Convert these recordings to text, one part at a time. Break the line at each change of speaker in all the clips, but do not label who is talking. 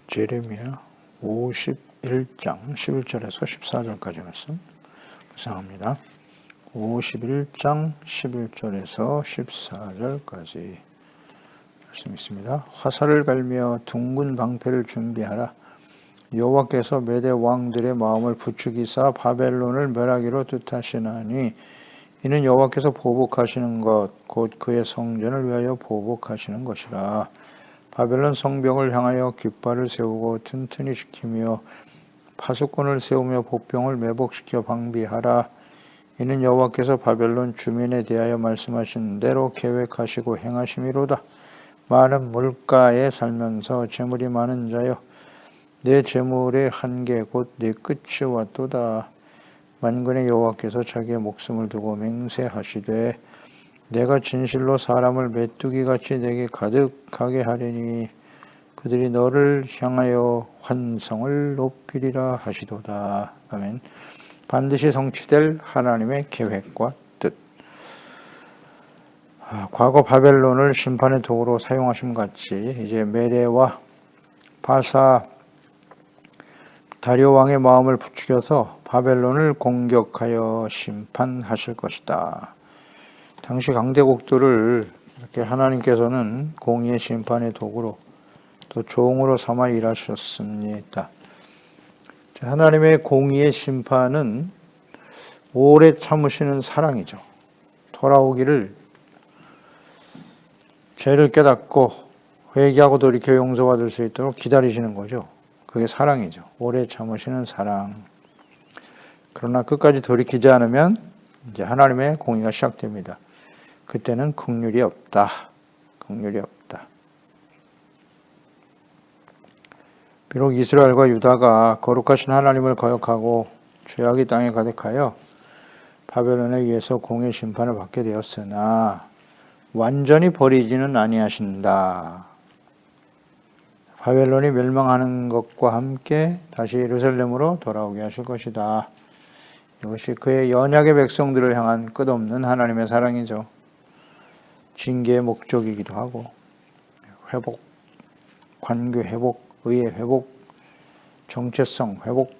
제레미야 51장 11절에서 14절까지 말씀 묵상합니다. 51장 11절에서 14절까지 말씀 있습니다. 화살을 갈며 둥근 방패를 준비하라. 여호와께서 메대 왕들의 마음을 부추기사 바벨론을 멸하기로 뜻하시나니 이는 여호와께서 보복하시는 것 곧 그의 성전을 위하여 보복하시는 것이라. 바벨론 성벽을 향하여 깃발을 세우고 튼튼히 지키며 파수꾼을 세우며 복병을 매복시켜 방비하라. 이는 여호와께서 바벨론 주민에 대하여 말씀하신 대로 계획하시고 행하심이로다. 많은 물가에 살면서 재물이 많은 자여, 내 재물의 한계 곧 내 끝이 왔도다. 만군의 여호와께서 자기의 목숨을 두고 맹세하시되 내가 진실로 사람을 메뚜기같이 내게 가득하게 하리니 그들이 너를 향하여 환성을 높이리라 하시도다. 아멘. 반드시 성취될 하나님의 계획과 뜻. 과거 바벨론을 심판의 도구로 사용하심 같이 이제 메대와 바사 다리오 왕의 마음을 부추겨서 바벨론을 공격하여 심판하실 것이다. 당시 강대국들을 이렇게 하나님께서는 공의의 심판의 도구로 또 종으로 삼아 일하셨습니다. 하나님의 공의의 심판은 오래 참으시는 사랑이죠. 돌아오기를 죄를 깨닫고 회개하고 돌이켜 용서받을 수 있도록 기다리시는 거죠. 그게 사랑이죠. 오래 참으시는 사랑. 그러나 끝까지 돌이키지 않으면 이제 하나님의 공의가 시작됩니다. 그때는 긍휼이 없다. 긍휼이 없다. 비록 이스라엘과 유다가 거룩하신 하나님을 거역하고 죄악이 땅에 가득하여 바벨론에 의해서 공의 심판을 받게 되었으나 완전히 버리지는 아니하신다. 바벨론이 멸망하는 것과 함께 다시 예루살렘으로 돌아오게 하실 것이다. 이것이 그의 연약의 백성들을 향한 끝없는 하나님의 사랑이죠. 징계의 목적이기도 하고 회복, 관계 회복, 의의 회복, 정체성 회복,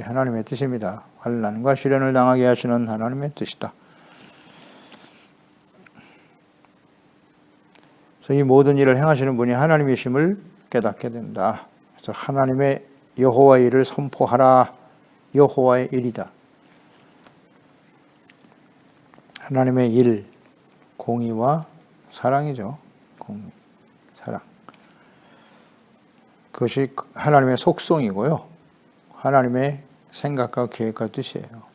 하나님의 뜻입니다. 환난과 시련을 당하게 하시는 하나님의 뜻이다. 그래서 이 모든 일을 행하시는 분이 하나님이심을 깨닫게 된다. 그래서 하나님의 여호와의 일을 선포하라. 여호와의 일이다. 하나님의 일, 공의와 사랑이죠. 공의, 사랑. 그것이 하나님의 속성이고요. 하나님의 생각과 계획과 뜻이에요.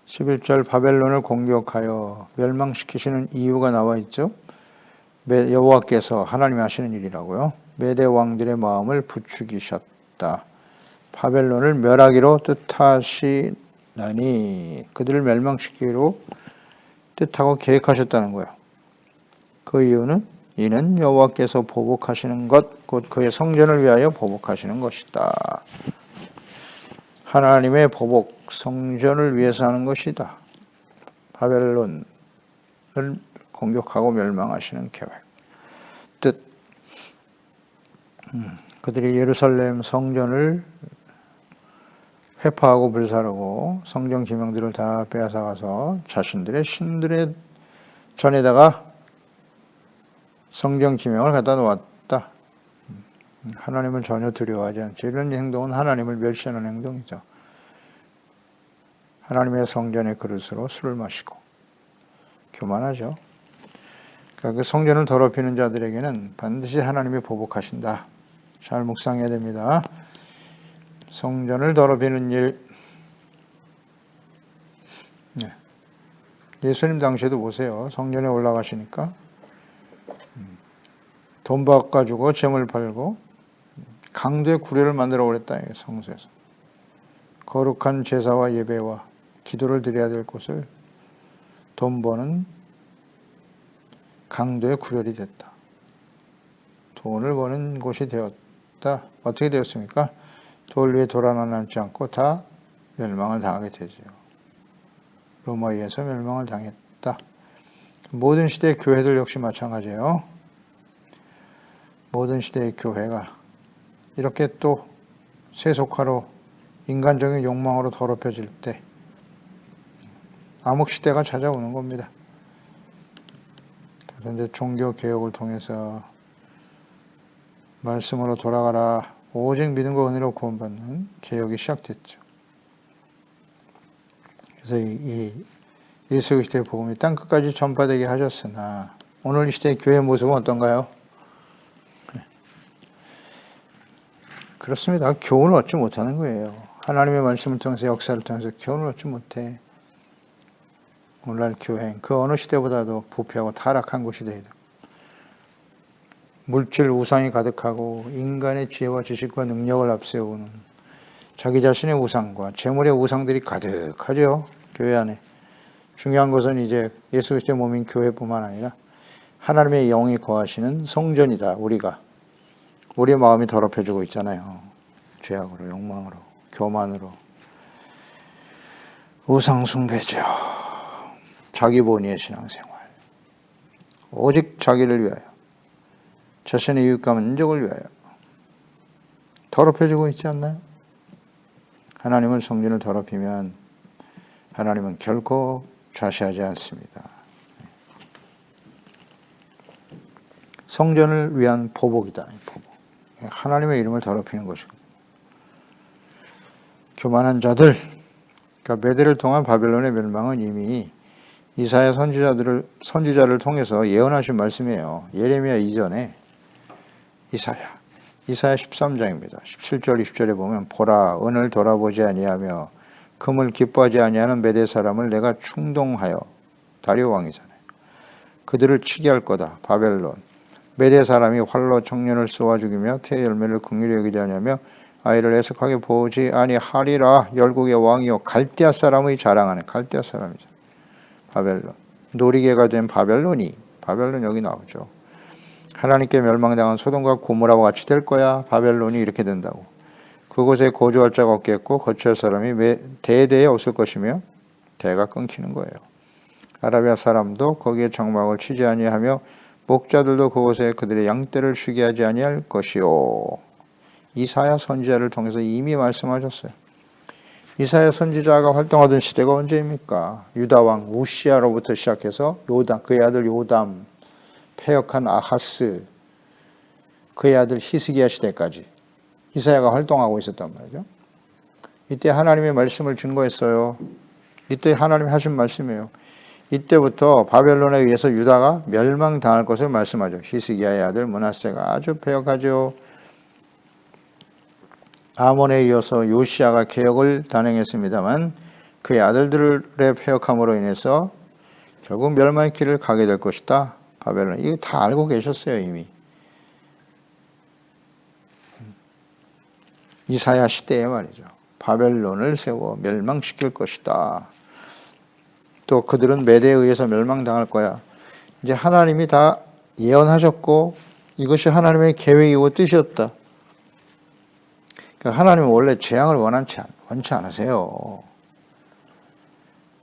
11절 바벨론을 공격하여 멸망시키시는 이유가 나와 있죠. 여호와께서 하나님이 하시는 일이라고요. 메대 왕들의 마음을 부추기셨다. 바벨론을 멸하기로 뜻하시나니 그들을 멸망시키기로 뜻하고 계획하셨다는 거예요. 그 이유는 이는 여호와께서 보복하시는 것 곧 그의 성전을 위하여 보복하시는 것이다. 하나님의 보복, 성전을 위해서 하는 것이다. 바벨론을 공격하고 멸망하시는 계획, 뜻. 그들이 예루살렘 성전을 회파하고 불사르고 성전 기명들을 다 빼앗아가서 자신들의 신들의 전에다가 성전 기명을 갖다 놓았다. 하나님을 전혀 두려워하지 않죠. 이런 행동은 하나님을 멸시하는 행동이죠. 하나님의 성전의 그릇으로 술을 마시고 교만하죠. 그러니까 그 성전을 더럽히는 자들에게는 반드시 하나님이 보복하신다. 잘 묵상해야 됩니다. 성전을 더럽히는 일. 예수님 당시에도 보세요. 성전에 올라가시니까 돈 바꿔주고 재물 팔고 강도의 구례를 만들어 버렸다. 성소에서. 거룩한 제사와 예배와 기도를 드려야 될 곳을 돈 버는 강도의 구렬이 됐다. 돈을 버는 곳이 되었다. 어떻게 되었습니까? 돌 위에 돌 하나 남지 않고 다 멸망을 당하게 되죠. 로마에 의해서 멸망을 당했다. 모든 시대의 교회들 역시 마찬가지예요. 모든 시대의 교회가 이렇게 또 세속화로 인간적인 욕망으로 더럽혀질 때 암흑시대가 찾아오는 겁니다. 그래서 이제 종교개혁을 통해서 말씀으로 돌아가라, 오직 믿음과 은혜로 구원받는 개혁이 시작됐죠. 그래서 이 예수 시대의 복음이 땅끝까지 전파되게 하셨으나 오늘 이 시대의 교회의 모습은 어떤가요? 그렇습니다. 교훈을 얻지 못하는 거예요. 하나님의 말씀을 통해서 역사를 통해서 교훈을 얻지 못해. 오늘날 교회는 그 어느 시대보다도 부패하고 타락한 곳이 되어야 돼요. 물질 우상이 가득하고 인간의 지혜와 지식과 능력을 앞세우는 자기 자신의 우상과 재물의 우상들이 가득하죠. 교회 안에. 중요한 것은 이제 예수 그리스도의 몸인 교회뿐만 아니라 하나님의 영이 거하시는 성전이다. 우리의 마음이 더럽혀지고 있잖아요. 죄악으로, 욕망으로, 교만으로. 우상 숭배죠. 자기 본위의 신앙생활. 오직 자기를 위하여. 자신의 이웃과 민족을 위하여. 더럽혀지고 있지 않나요? 하나님을 성전을 더럽히면 하나님은 결코 좌시하지 않습니다. 성전을 위한 보복이다. 보복. 하나님의 이름을 더럽히는 것이고. 교만한 자들, 그러니까 메대를 통한 바벨론의 멸망은 이미 이사야 선지자를 통해서 예언하신 말씀이에요. 예레미야 이전에 이사야 13장입니다. 17절 20절에 보면 보라 은을 돌아보지 아니하며 금을 기뻐하지 아니하는 메대 사람을 내가 충동하여, 다리오 왕이잖아요. 그들을 치게 할 거다. 바벨론. 메대 사람이 활로 청년을 쏘아 죽이며 태의 열매를 긍휼히 여기지 아니하며 아이를 애석하게 보지 아니하리라. 열국의 왕이요 갈대아 사람의 자랑하는, 갈대아 사람이죠. 바벨론. 놀이개가 된 바벨론 여기 나오죠. 하나님께 멸망당한 소돔과 고모라와 같이 될 거야. 바벨론이 이렇게 된다고. 그곳에 거주할 자가 없겠고 거처할 사람이 대대에 없을 것이며 대가 끊기는 거예요. 아라비아 사람도 거기에 장막을 치지 아니하며 목자들도 그곳에 그들의 양떼를 쉬게 하지 아니할 것이요. 이사야 선지자를 통해서 이미 말씀하셨어요. 이사야 선지자가 활동하던 시대가 언제입니까? 유다 왕 우시아로부터 시작해서 요담, 그의 아들 요담, 패역한 아하스, 그의 아들 히스기야 시대까지 이사야가 활동하고 있었단 말이죠. 이때 하나님의 말씀을 증거했어요. 이때 하나님이 하신 말씀이에요. 이때부터 바벨론에 의해서 유다가 멸망당할 것을 말씀하죠. 히스기야의 아들 므낫세가 아주 패역하죠. 아몬에 이어서 요시아가 개혁을 단행했습니다만 그의 아들들의 패역함으로 인해서 결국 멸망의 길을 가게 될 것이다. 바벨론. 이거 다 알고 계셨어요, 이미. 이사야 시대에 말이죠. 바벨론을 세워 멸망시킬 것이다. 또 그들은 메대에 의해서 멸망당할 거야. 이제 하나님이 다 예언하셨고 이것이 하나님의 계획이고 뜻이었다. 그러니까 하나님은 원래 재앙을 원치 않으세요.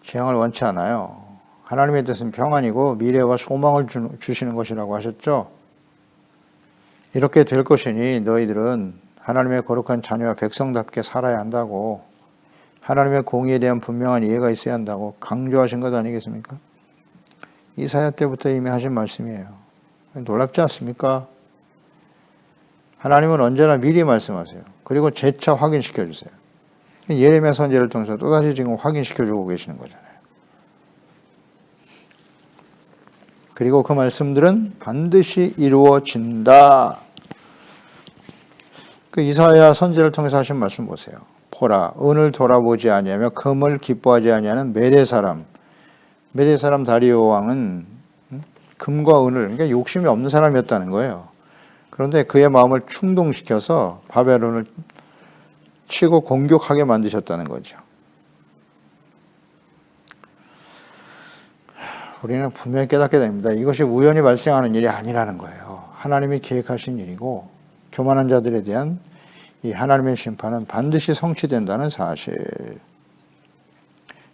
재앙을 원치 않아요. 하나님의 뜻은 평안이고 미래와 소망을 주시는 것이라고 하셨죠. 이렇게 될 것이니 너희들은 하나님의 거룩한 자녀와 백성답게 살아야 한다고, 하나님의 공의에 대한 분명한 이해가 있어야 한다고 강조하신 것 아니겠습니까? 이사야 때부터 이미 하신 말씀이에요. 놀랍지 않습니까? 하나님은 언제나 미리 말씀하세요. 그리고 재차 확인시켜 주세요. 예레미야 선지자를 통해서 또다시 지금 확인시켜 주고 계시는 거잖아요. 그리고 그 말씀들은 반드시 이루어진다. 그 이사야 선지자를 통해서 하신 말씀 보세요. 보라, 은을 돌아보지 아니하며 금을 기뻐하지 아니하는 메대 사람 다리오 왕은 금과 은을, 그러니까 욕심이 없는 사람이었다는 거예요. 그런데 그의 마음을 충동시켜서 바벨론을 치고 공격하게 만드셨다는 거죠. 우리는 분명히 깨닫게 됩니다. 이것이 우연히 발생하는 일이 아니라는 거예요. 하나님이 계획하신 일이고 교만한 자들에 대한 이 하나님의 심판은 반드시 성취된다는 사실.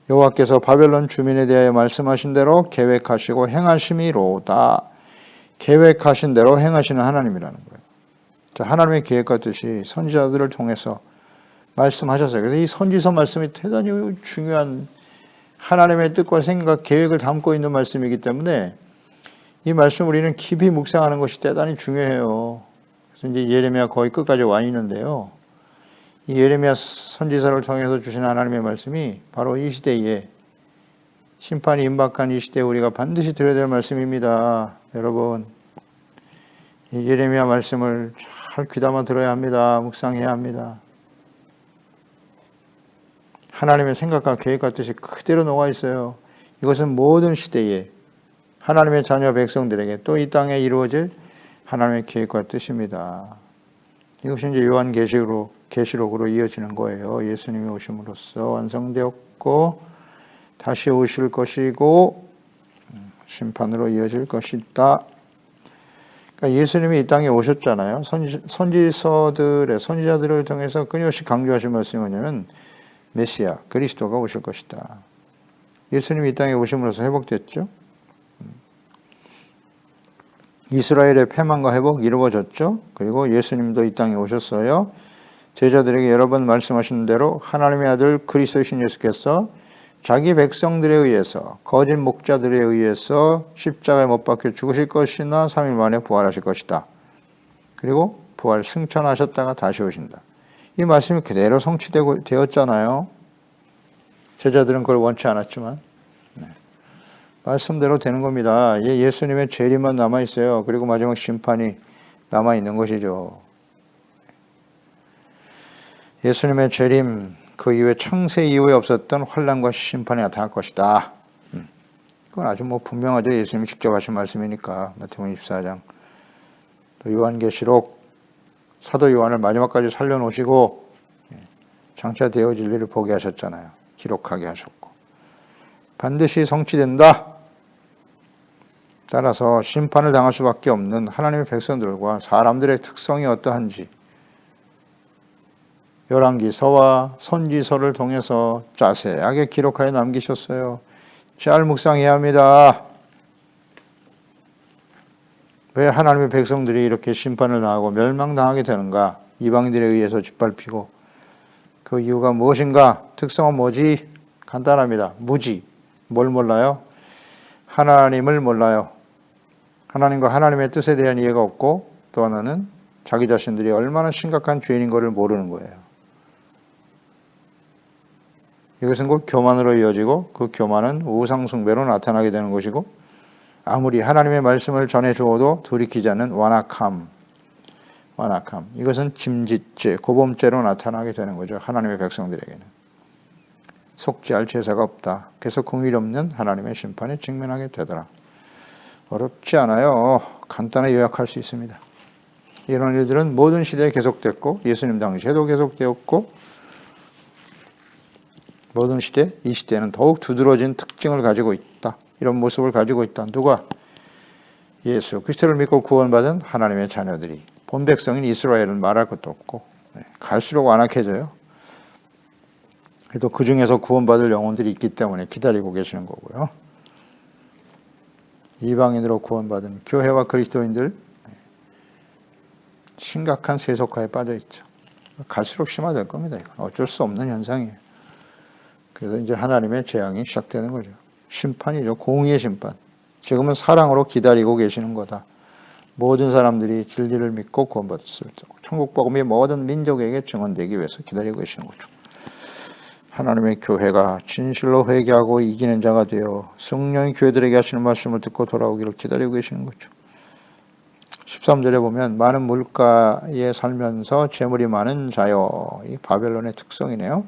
여호와께서 바벨론 주민에 대하여 말씀하신 대로 계획하시고 행하심이로다. 계획하신 대로 행하시는 하나님이라는 거예요. 때부터 하나님의 계획과 뜻이 선지자들을 통해서 말씀하셨어요. 그래서 이 선지서 말씀이 대단히 중요한 하나님의 뜻과 생각, 계획을 담고 있는 말씀이기 때문에 이 말씀 우리는 깊이 묵상하는 것이 대단히 중요해요. 그래서 이제 예레미야 거의 끝까지 와 있는데요. 이 예레미야 선지서를 통해서 주신 하나님의 말씀이 바로 이 시대에 심판이 임박한 이 시대에 우리가 반드시 들어야 될 말씀입니다. 여러분, 이 예레미야 말씀을 잘 귀담아 들어야 합니다. 묵상해야 합니다. 하나님의 생각과 계획과 뜻이 그대로 녹아 있어요. 이것은 모든 시대에 하나님의 자녀 백성들에게 또 이 땅에 이루어질 하나님의 계획과 뜻입니다. 이것이 이제 계시록으로 이어지는 거예요. 예수님이 오심으로써 완성되었고 다시 오실 것이고 심판으로 이어질 것이다. 그러니까 예수님이 이 땅에 오셨잖아요. 선지자들을 통해서 끊임없이 강조하신 말씀이 뭐냐면 메시아, 그리스도가 오실 것이다. 예수님이 이 땅에 오심으로써 회복됐죠. 이스라엘의 패망과 회복 이루어졌죠. 그리고 예수님도 이 땅에 오셨어요. 제자들에게 여러 번 말씀하신 대로 하나님의 아들 그리스도이신 예수께서 자기 백성들에 의해서 거짓 목자들에 의해서 십자가에 못 박혀 죽으실 것이나 3일 만에 부활하실 것이다. 그리고 부활 승천하셨다가 다시 오신다. 이 말씀이 그대로 성취되었잖아요. 제자들은 그걸 원치 않았지만 말씀대로 되는 겁니다. 예수님의 재림만 남아있어요. 그리고 마지막 심판이 남아있는 것이죠. 예수님의 재림, 그 이후에 창세 이후에 없었던 환난과 심판이 나타날 것이다. 그건 아주 분명하죠. 예수님이 직접 하신 말씀이니까. 마태복음 24장. 또 요한계시록, 사도 요한을 마지막까지 살려놓으시고 장차 되어질 일을 보게 하셨잖아요. 기록하게 하셨고. 반드시 성취된다. 따라서 심판을 당할 수밖에 없는 하나님의 백성들과 사람들의 특성이 어떠한지 열왕기서와 선지서를 통해서 자세하게 기록하여 남기셨어요. 잘 묵상해야 합니다. 왜 하나님의 백성들이 이렇게 심판을 당하고 멸망당하게 되는가? 이방인들에 의해서 짓밟히고 그 이유가 무엇인가? 특성은 뭐지? 간단합니다. 무지. 뭘 몰라요? 하나님을 몰라요. 하나님과 하나님의 뜻에 대한 이해가 없고 또 하나는 자기 자신들이 얼마나 심각한 죄인인 것을 모르는 거예요. 이것은 곧 교만으로 이어지고 그 교만은 우상숭배로 나타나게 되는 것이고 아무리 하나님의 말씀을 전해주어도 돌이키지 않는 완악함. 이것은 짐짓죄, 고범죄로 나타나게 되는 거죠. 하나님의 백성들에게는. 속죄할 제사가 없다. 그래서 긍휼 없는 하나님의 심판에 직면하게 되더라. 어렵지 않아요. 간단히 요약할 수 있습니다. 이런 일들은 모든 시대에 계속됐고 예수님 당시에도 계속되었고 모든 시대, 이 시대는 더욱 두드러진 특징을 가지고 있다. 이런 모습을 가지고 있다. 누가? 예수 그리스도를 믿고 구원받은 하나님의 자녀들이. 본 백성인 이스라엘은 말할 것도 없고 갈수록 완악해져요. 그래도 그 중에서 구원받을 영혼들이 있기 때문에 기다리고 계시는 거고요. 이방인으로 구원받은 교회와 그리스도인들 심각한 세속화에 빠져 있죠. 갈수록 심화될 겁니다. 이건 어쩔 수 없는 현상이에요. 그래서 이제 하나님의 재앙이 시작되는 거죠. 심판이죠. 공의의 심판. 지금은 사랑으로 기다리고 계시는 거다. 모든 사람들이 진리를 믿고 구원받았을 때 천국 복음이 모든 민족에게 증언되기 위해서 기다리고 계시는 거죠. 하나님의 교회가 진실로 회개하고 이기는 자가 되어 성령이 교회들에게 하시는 말씀을 듣고 돌아오기를 기다리고 계시는 거죠. 13절에 보면 많은 물가에 살면서 재물이 많은 자여. 이 바벨론의 특성이네요.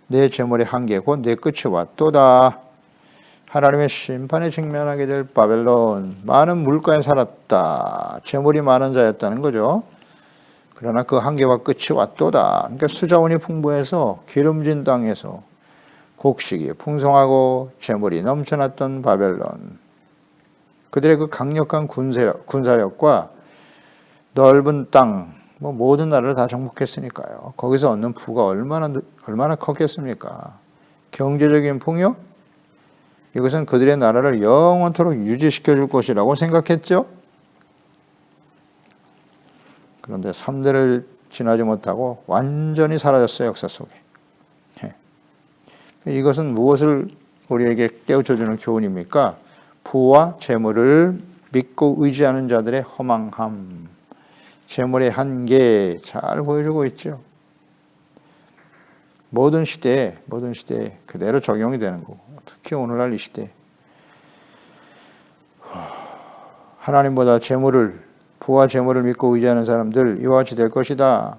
내 재물의 한계 곧 내 끝이 왔도다. 하나님의 심판에 직면하게 될 바벨론. 많은 물가에 살았다. 재물이 많은 자였다는 거죠. 그러나 그 한계와 끝이 왔도다. 그러니까 수자원이 풍부해서 기름진 땅에서 곡식이 풍성하고 재물이 넘쳐났던 바벨론. 그들의 그 강력한 군사력과 넓은 땅, 모든 나라를 다 정복했으니까요. 거기서 얻는 부가 얼마나 컸겠습니까? 경제적인 풍요? 이것은 그들의 나라를 영원토록 유지시켜 줄 것이라고 생각했죠. 그런데 3대를 지나지 못하고 완전히 사라졌어요, 역사 속에. 이것은 무엇을 우리에게 깨우쳐주는 교훈입니까? 부와 재물을 믿고 의지하는 자들의 허망함, 재물의 한계 잘 보여주고 있죠. 모든 시대에 그대로 적용이 되는 거고, 특히 오늘날 이 시대에 하나님보다 부와 재물을 믿고 의지하는 사람들 이와 같이 될 것이다.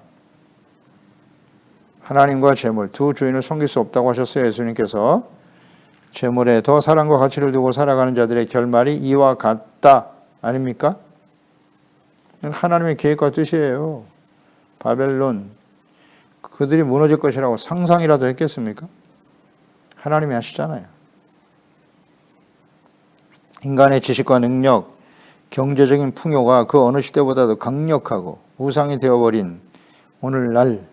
하나님과 재물 두 주인을 섬길 수 없다고 하셨어요. 예수님께서. 재물에 더 사랑과 가치를 두고 살아가는 자들의 결말이 이와 같다. 아닙니까? 하나님의 계획과 뜻이에요. 바벨론 그들이 무너질 것이라고 상상이라도 했겠습니까? 하나님이 하시잖아요. 인간의 지식과 능력, 경제적인 풍요가 그 어느 시대보다도 강력하고 우상이 되어버린 오늘날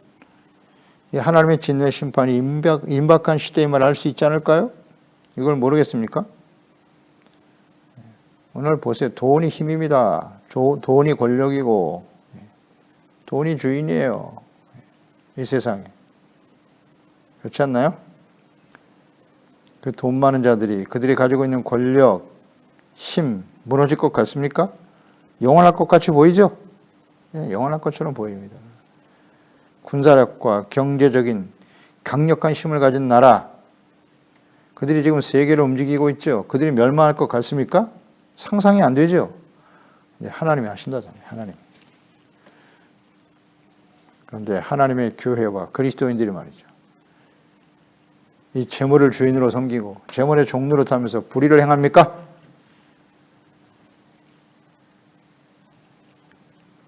하나님의 진노의 심판이 임박한 시대임을 알 수 있지 않을까요? 이걸 모르겠습니까? 오늘 보세요. 돈이 힘입니다. 돈이 권력이고 돈이 주인이에요. 이 세상에. 그렇지 않나요? 그 돈 많은 자들이 그들이 가지고 있는 권력, 힘 무너질 것 같습니까? 영원할 것 같이 보이죠? 영원할 것처럼 보입니다. 군사력과 경제적인 강력한 힘을 가진 나라, 그들이 지금 세계를 움직이고 있죠. 그들이 멸망할 것 같습니까? 상상이 안 되죠. 하나님이 하신다잖아요. 하나님. 그런데 하나님의 교회와 그리스도인들이 말이죠. 이 재물을 주인으로 섬기고 재물의 종로로 타면서 불의를 행합니까?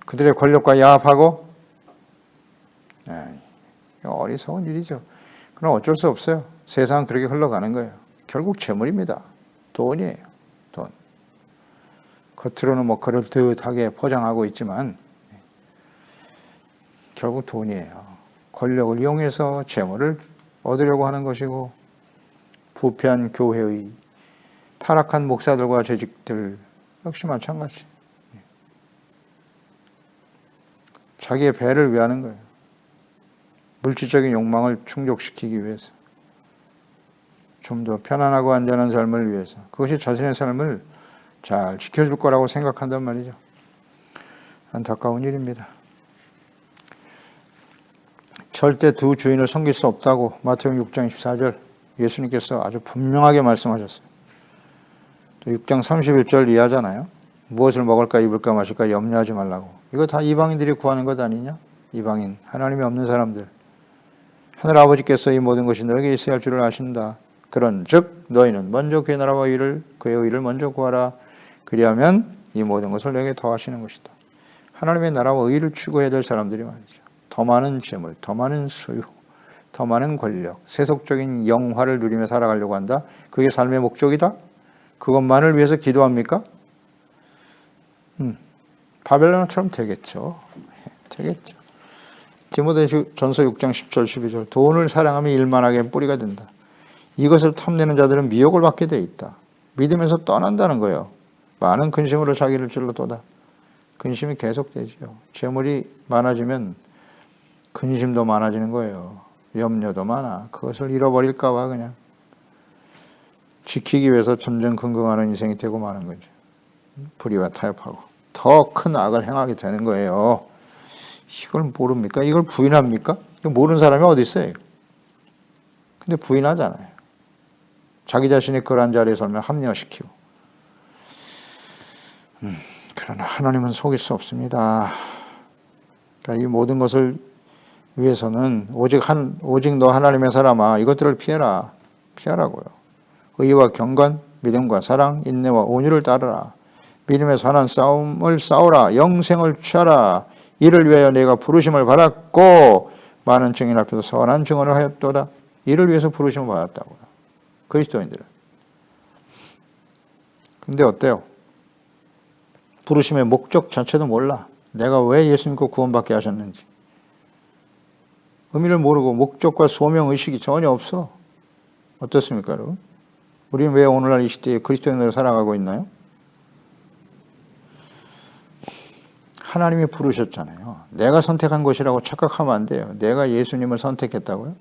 그들의 권력과 야합하고 어리석은 일이죠. 그럼 어쩔 수 없어요. 세상은 그렇게 흘러가는 거예요. 결국 재물입니다. 돈이에요. 돈. 겉으로는 뭐 그럴듯하게 포장하고 있지만 결국 돈이에요. 권력을 이용해서 재물을 얻으려고 하는 것이고 부패한 교회의 타락한 목사들과 재직들 역시 마찬가지. 자기의 배를 위하는 거예요. 물질적인 욕망을 충족시키기 위해서. 좀 더 편안하고 안전한 삶을 위해서. 그것이 자신의 삶을 잘 지켜줄 거라고 생각한단 말이죠. 안타까운 일입니다. 절대 두 주인을 섬길 수 없다고 마태복음 6장 24절 예수님께서 아주 분명하게 말씀하셨어요. 또 6장 31절 이하잖아요. 무엇을 먹을까 입을까 마실까 염려하지 말라고. 이거 다 이방인들이 구하는 것 아니냐? 이방인, 하나님이 없는 사람들. 하늘 아버지께서 이 모든 것이 너에게 있어야 할 줄을 아신다. 그런즉 너희는 먼저 그의 나라와 그의 의를 먼저 구하라. 그리하면 이 모든 것을 너에게 더하시는 것이다. 하나님의 나라와 의를 추구해야 될 사람들이 말이죠. 더 많은 재물, 더 많은 소유, 더 많은 권력, 세속적인 영화를 누리며 살아가려고 한다. 그게 삶의 목적이다? 그것만을 위해서 기도합니까? 바벨론처럼 되겠죠. 되겠죠. 디모데전서 6장 10절 12절 돈을 사랑하면 일만하게 뿌리가 된다. 이것을 탐내는 자들은 미혹을 받게 돼 있다. 믿음에서 떠난다는 거예요. 많은 근심으로 자기를 찔러도다. 근심이 계속되죠. 재물이 많아지면 근심도 많아지는 거예요. 염려도 많아. 그것을 잃어버릴까 봐 그냥 지키기 위해서 전전긍긍하는 인생이 되고 마는 거죠. 불의와 타협하고 더 큰 악을 행하게 되는 거예요. 이걸 모릅니까? 이걸 부인합니까? 이거 모르는 사람이 어디 있어요? 근데 부인하잖아요. 자기 자신이 그러한 자리에 서면 합리화시키고. 그러나 하나님은 속일 수 없습니다. 그러니까 이 모든 것을 위해서는 오직 너 하나님의 사람아 이것들을 피해라. 피하라고요. 의와 경건, 믿음과 사랑, 인내와 온유를 따르라. 믿음의 선한 싸움을 싸우라. 영생을 취하라. 이를 위하여 내가 부르심을 받았고 많은 증인 앞에서 선한 증언을 하였도다. 이를 위해서 부르심을 받았다고요. 그리스도인들은. 근데 어때요? 부르심의 목적 자체도 몰라. 내가 왜 예수 믿고 구원받게 하셨는지. 의미를 모르고 목적과 소명의식이 전혀 없어. 어떻습니까, 여러분? 우리는 왜 오늘날 이 시대에 그리스도인으로 살아가고 있나요? 하나님이 부르셨잖아요. 내가 선택한 것이라고 착각하면 안 돼요. 내가 예수님을 선택했다고요?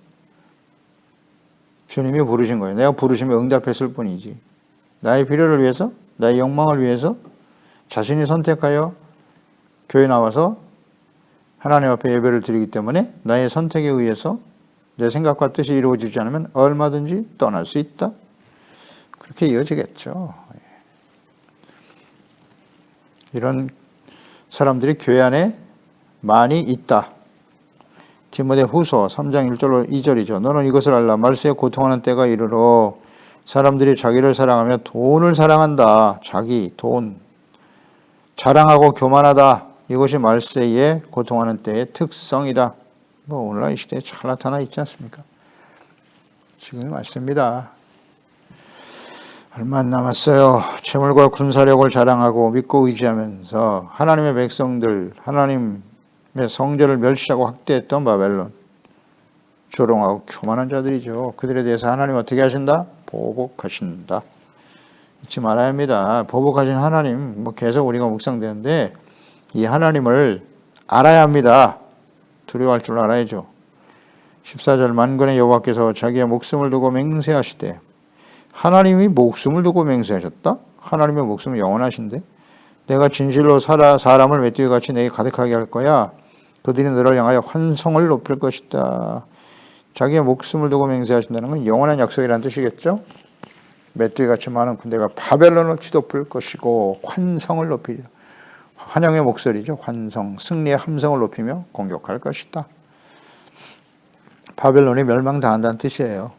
주님이 부르신 거예요. 내가 부르시면 응답했을 뿐이지. 나의 필요를 위해서, 나의 욕망을 위해서 자신이 선택하여 교회 나와서 하나님 앞에 예배를 드리기 때문에 나의 선택에 의해서 내 생각과 뜻이 이루어지지 않으면 얼마든지 떠날 수 있다. 그렇게 이어지겠죠. 이런 사람들이 교회 안에 많이 있다. 디모데 후서 3장 1절 2절이죠. 너는 이것을 알라. 말세에 고통하는 때가 이르러 사람들이 자기를 사랑하며 돈을 사랑한다. 자기, 돈. 자랑하고 교만하다. 이것이 말세에 고통하는 때의 특성이다. 오늘날 이 시대에 잘 나타나 있지 않습니까? 지금 맞습니다. 얼마 안 남았어요. 재물과 군사력을 자랑하고 믿고 의지하면서 하나님의 백성들, 하나님의 성전을 멸시하고 학대했던 바벨론. 조롱하고 교만한 자들이죠. 그들에 대해서 하나님 어떻게 하신다? 보복하신다. 잊지 말아야 합니다. 보복하신 하나님, 계속 우리가 묵상되는데 이 하나님을 알아야 합니다. 두려워할 줄 알아야죠. 14절 만군의 여호와께서 자기의 목숨을 두고 맹세하시되 하나님이 목숨을 두고 맹세하셨다? 하나님의 목숨은 영원하신데 내가 진실로 사람을 메뚜기같이 내게 가득하게 할 거야. 그들이 너를 향하여 환성을 높일 것이다. 자기의 목숨을 두고 맹세하신다는 건 영원한 약속이라는 뜻이겠죠? 메뚜기같이 많은 군대가 바벨론을 뒤덮을 것이고 환성을 높이리라. 환영의 목소리죠. 환성, 승리의 함성을 높이며 공격할 것이다. 바벨론이 멸망당한다는 뜻이에요.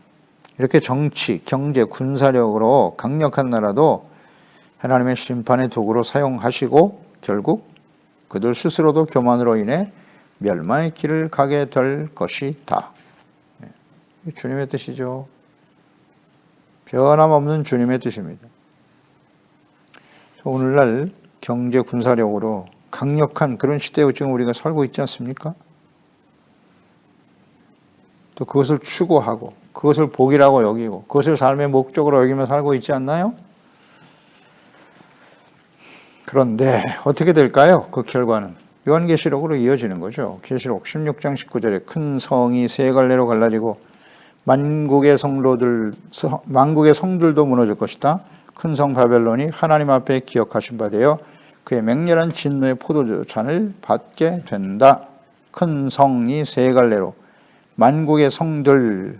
이렇게 정치, 경제, 군사력으로 강력한 나라도 하나님의 심판의 도구로 사용하시고 결국 그들 스스로도 교만으로 인해 멸망의 길을 가게 될 것이다. 주님의 뜻이죠. 변함없는 주님의 뜻입니다. 오늘날 경제 군사력으로 강력한 그런 시대에 지금 우리가 살고 있지 않습니까? 또 그것을 추구하고 그것을 복이라고 여기고 그것을 삶의 목적으로 여기며 살고 있지 않나요? 그런데 어떻게 될까요? 그 결과는 요한계시록으로 이어지는 거죠. 계시록 16장 19절에 큰 성이 세 갈래로 갈라지고 만국의 성들도 무너질 것이다. 큰 성 바벨론이 하나님 앞에 기억하신 바 되어 그의 맹렬한 진노의 포도주잔을 받게 된다. 큰 성이 세 갈래로 만국의 성들,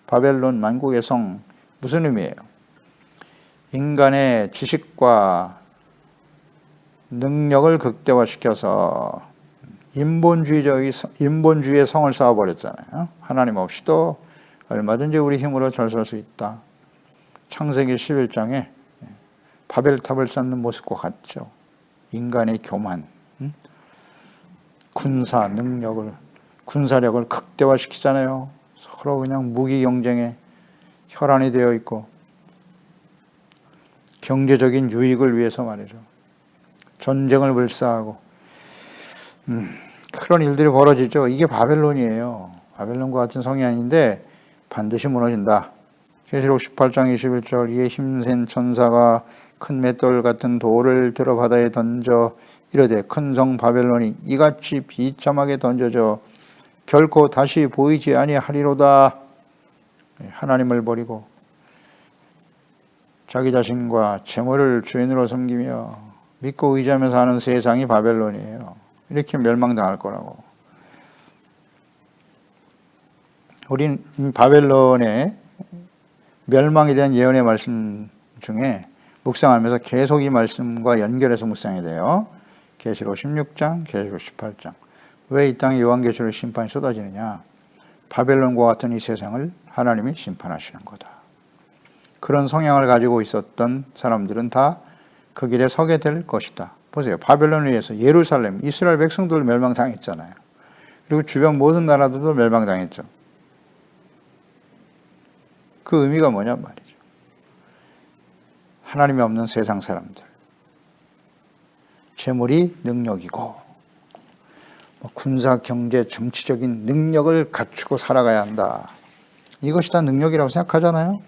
바벨론 만국의 성 무슨 의미예요? 인간의 지식과 능력을 극대화시켜서 인본주의의 성을 쌓아버렸잖아요. 하나님 없이도 얼마든지 우리 힘으로 잘 살 수 있다. 창세기 11장에 바벨탑을 쌓는 모습과 같죠. 인간의 교만, 군사력을 극대화시키잖아요. 서로 그냥 무기 경쟁에 혈안이 되어 있고 경제적인 유익을 위해서 말이죠. 전쟁을 불사하고 그런 일들이 벌어지죠. 이게 바벨론이에요. 바벨론과 같은 성이 아닌데 반드시 무너진다. 계시록 18장 21절 이에 힘센 천사가 큰 맷돌 같은 돌을 들어 바다에 던져 이르되 큰 성 바벨론이 이같이 비참하게 던져져 결코 다시 보이지 아니하리로다. 하나님을 버리고 자기 자신과 재물을 주인으로 섬기며 믿고 의지하며 사는 세상이 바벨론이에요. 이렇게 멸망당할 거라고. 우린 바벨론의 멸망에 대한 예언의 말씀 중에 묵상하면서 계속 이 말씀과 연결해서 묵상해야 돼요. 계시록 16장, 계시록 18장. 왜 이 땅에 요한계시록 심판이 쏟아지느냐? 바벨론과 같은 이 세상을 하나님이 심판하시는 거다. 그런 성향을 가지고 있었던 사람들은 다 그 길에 서게 될 것이다. 보세요. 바벨론에 의해서 예루살렘, 이스라엘 백성들 멸망당했잖아요. 그리고 주변 모든 나라들도 멸망당했죠. 그 의미가 뭐냐 말이죠. 하나님이 없는 세상 사람들. 재물이 능력이고 군사, 경제, 정치적인 능력을 갖추고 살아가야 한다. 이것이 다 능력이라고 생각하잖아요.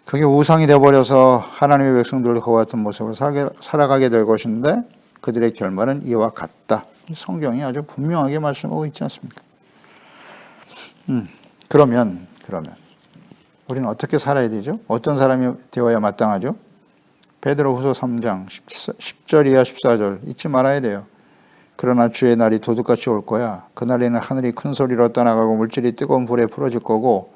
그게 우상이 되어버려서 하나님의 백성들도 그와 같은 모습으로 살아가게 될 것인데 그들의 결말은 이와 같다. 성경이 아주 분명하게 말씀하고 있지 않습니까? 그러면 우리는 어떻게 살아야 되죠? 어떤 사람이 되어야 마땅하죠? 베드로후서 3장 10절 이하 14절 잊지 말아야 돼요. 그러나 주의 날이 도둑같이 올 거야. 그날에는 하늘이 큰 소리로 떠나가고 물질이 뜨거운 불에 풀어질 거고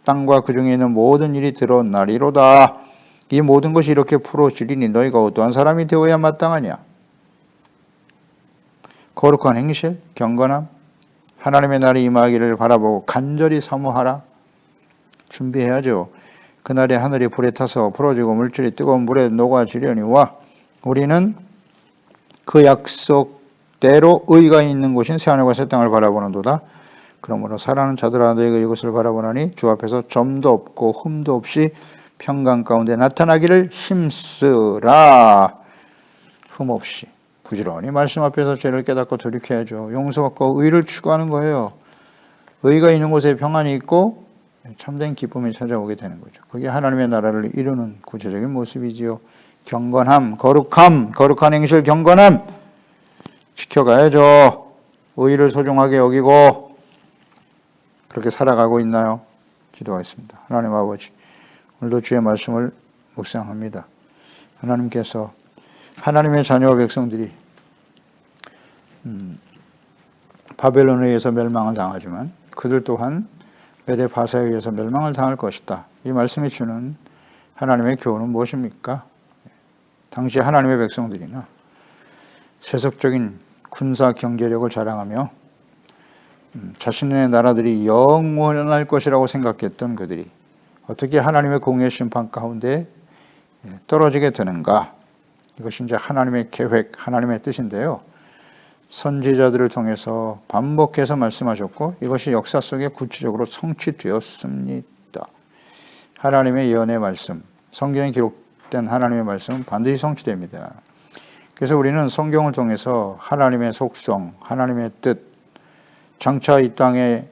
땅과 그 중에 있는 모든 일이 드러나리로다. 이 모든 것이 이렇게 풀어지리니 너희가 어떠한 사람이 되어야 마땅하냐? 거룩한 행실, 경건함, 하나님의 날이 임하기를 바라보고 간절히 사모하라. 준비해야죠. 그날에 하늘이 불에 타서 풀어지고 물질이 뜨거운 물에 녹아지려니와 우리는 그 약속대로 의가 있는 곳인 새하늘과 새 땅을 바라보는도다. 그러므로 사랑하는 자들아 너희가 이것을 바라보나니 주 앞에서 점도 없고 흠도 없이 평강 가운데 나타나기를 힘쓰라. 흠 없이 부지런히 말씀 앞에서 죄를 깨닫고 돌이켜야죠. 용서받고 의를 추구하는 거예요. 의가 있는 곳에 평안이 있고 참된 기쁨이 찾아오게 되는 거죠. 그게 하나님의 나라를 이루는 구체적인 모습이지요. 경건함, 거룩함, 거룩한 행실, 경건함 지켜가야죠. 의를 소중하게 여기고 그렇게 살아가고 있나요? 기도하겠습니다. 하나님 아버지, 오늘도 주의 말씀을 묵상합니다. 하나님께서 하나님의 자녀와 백성들이 바벨론에 의해서 멸망을 당하지만 그들 또한 메데바사에 의해서 멸망을 당할 것이다. 이 말씀이 주는 하나님의 교훈은 무엇입니까? 당시 하나님의 백성들이나 세속적인 군사 경제력을 자랑하며 자신의 나라들이 영원할 것이라고 생각했던 그들이 어떻게 하나님의 공의 심판 가운데 떨어지게 되는가? 이것이 이제 하나님의 계획, 하나님의 뜻인데요. 선지자들을 통해서 반복해서 말씀하셨고 이것이 역사 속에 구체적으로 성취되었습니다. 하나님의 예언의 말씀, 성경에 기록된 하나님의 말씀은 반드시 성취됩니다. 그래서 우리는 성경을 통해서 하나님의 속성, 하나님의 뜻, 장차 이 땅에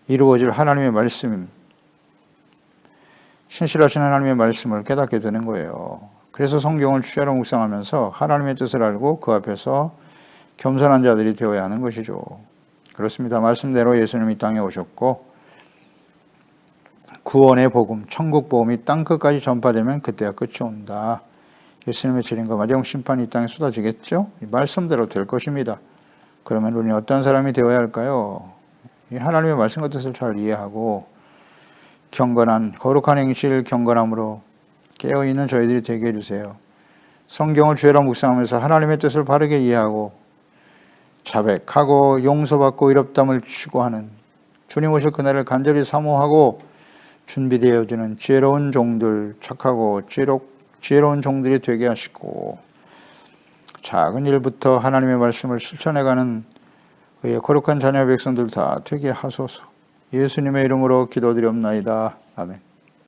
이루어질 하나님의 말씀, 신실하신 하나님의 말씀을 깨닫게 되는 거예요. 그래서 성경을 주야로 묵상하면서 하나님의 뜻을 알고 그 앞에서 겸손한 자들이 되어야 하는 것이죠. 그렇습니다. 말씀대로 예수님이 땅에 오셨고 구원의 복음, 천국 복음이 땅끝까지 전파되면 그때가 끝이 온다. 예수님의 재림과 마지막 심판이 이 땅에 쏟아지겠죠? 이 말씀대로 될 것입니다. 그러면 우리는 어떤 사람이 되어야 할까요? 이 하나님의 말씀과 뜻을 잘 이해하고 경건한 거룩한 행실, 경건함으로 깨어있는 저희들이 되게 해주세요. 성경을 주야로 묵상하면서 하나님의 뜻을 바르게 이해하고 자백하고 용서받고 의롭다함을 추구하는 주님 오실 그날을 간절히 사모하고 준비되어지는 지혜로운 종들, 착하고 지혜로운 종들이 되게 하시고 작은 일부터 하나님의 말씀을 실천해가는 의의 거룩한 자녀 백성들 다 되게 하소서. 예수님의 이름으로 기도드리옵나이다. 아멘.